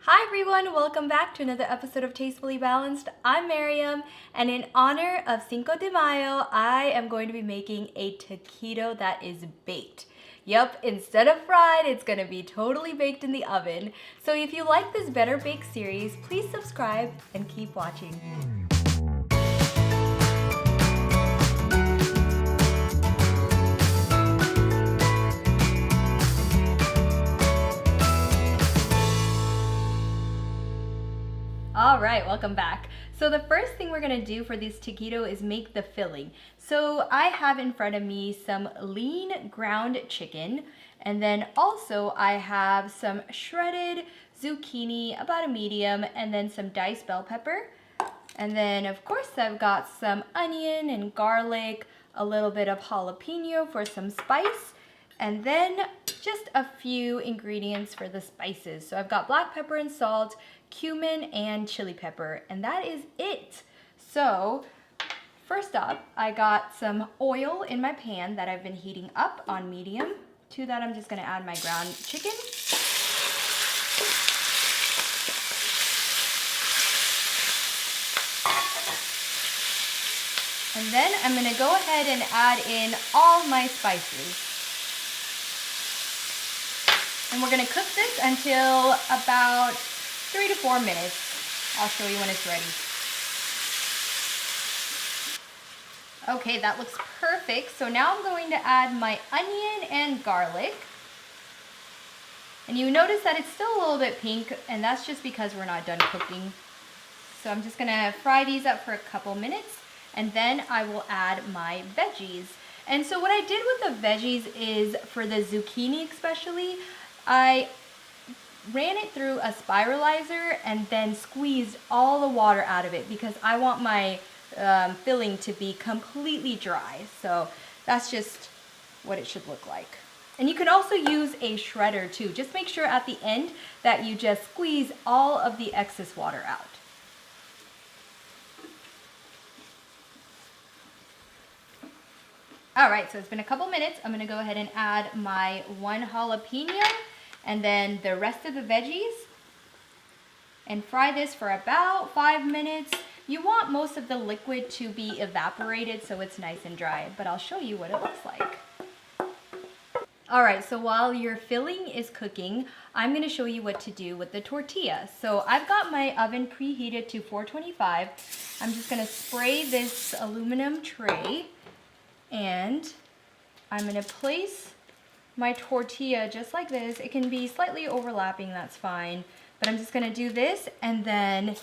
Hi everyone, welcome back to another episode of Tastefully Balanced. I'm Miriam, and in honor of Cinco de Mayo, I am going to be making a taquito that is baked. Yep, instead of fried, it's gonna be totally baked in the oven. So if you like this Better Bake series, please subscribe and keep watching. All right, welcome back. So the first thing we're gonna do for this taquito is make the filling. So I have in front of me some lean ground chicken, and then also I have some shredded zucchini, about a medium, and then some diced bell pepper. And then of course I've got some onion and garlic, a little bit of jalapeno for some spice, and then just a few ingredients for the spices. So I've got black pepper and salt, cumin, and chili pepper, and that is it. So first up, I got some oil in my pan that I've been heating up on medium. To that, I'm just gonna add my ground chicken. And then I'm gonna go ahead and add in all my spices. And we're gonna cook this until about 3 to 4 minutes. I'll show you when it's ready. Okay, that looks perfect. So now I'm going to add my onion and garlic. And you notice that it's still a little bit pink, and that's just because we're not done cooking. So I'm just gonna fry these up for a couple minutes, and then I will add my veggies. And so what I did with the veggies is, for the zucchini especially, I ran it through a spiralizer and then squeezed all the water out of it because I want my filling to be completely dry. So that's just what it should look like. And you can also use a shredder too. Just make sure at the end that you just squeeze all of the excess water out. All right, so it's been a couple minutes. I'm gonna go ahead and add my 1 jalapeno and then the rest of the veggies, and fry this for about 5 minutes. You want most of the liquid to be evaporated so it's nice and dry, but I'll show you what it looks like. All right, so while your filling is cooking, I'm gonna show you what to do with the tortilla. So I've got my oven preheated to 425. I'm just gonna spray this aluminum tray, and I'm gonna place my tortilla just like this. It can be slightly overlapping, that's fine. But I'm just gonna do this and then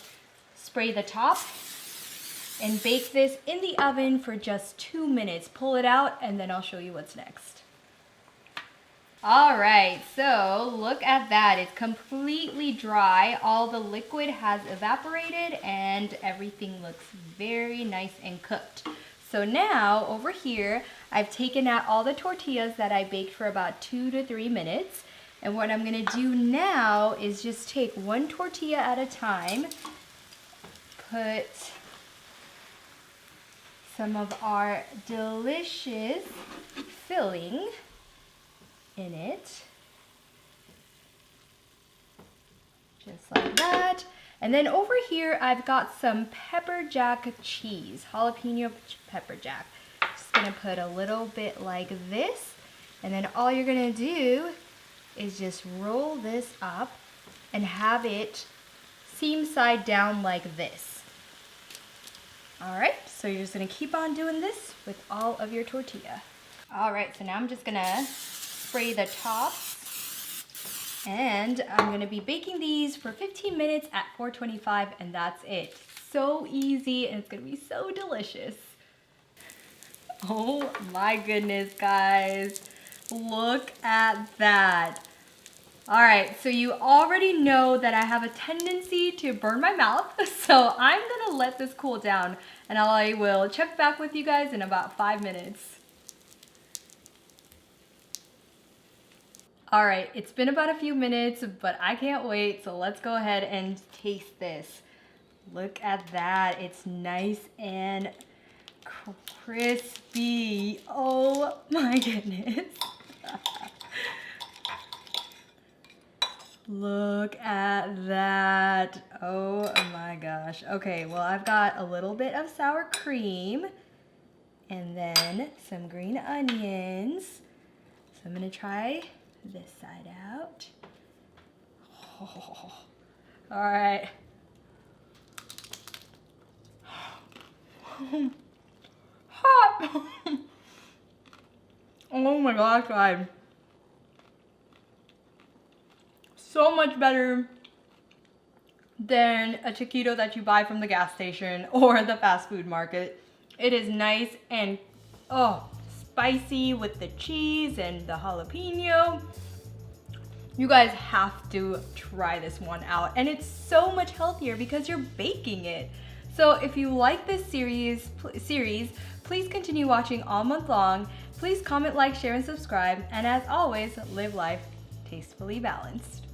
spray the top and bake this in the oven for just 2 minutes. Pull it out and then I'll show you what's next. All right, so look at that. It's completely dry. All the liquid has evaporated and everything looks very nice and cooked. So now over here, I've taken out all the tortillas that I baked for about 2 to 3 minutes. And what I'm gonna do now is just take one tortilla at a time, put some of our delicious filling in it, just like that. And then over here, I've got some pepper jack cheese, jalapeno pepper jack. Just gonna put a little bit like this. And then all you're gonna do is just roll this up and have it seam side down like this. All right, so you're just gonna keep on doing this with all of your tortilla. All right, so now I'm just gonna spray the tops. And I'm gonna be baking these for 15 minutes at 425, and that's it. So easy, and it's gonna be so delicious. Oh my goodness, guys. Look at that. All right, so you already know that I have a tendency to burn my mouth, so I'm gonna let this cool down, and I will check back with you guys in about 5 minutes. All right, it's been about a few minutes, but I can't wait, so let's go ahead and taste this. Look at that, it's nice and crispy. Oh my goodness. Look at that. Oh my gosh. Okay, well, I've got a little bit of sour cream and then some green onions. So I'm gonna try this side out. Oh, all right. Hot. Oh my gosh, guys. So much better than a Chiquito that you buy from the gas station or the fast food market. It is nice and spicy with the cheese and the jalapeno. You guys have to try this one out, and it's so much healthier because you're baking it. So if you like this series, please continue watching all month long. Please comment, like, share, and subscribe. And as always, live life tastefully balanced.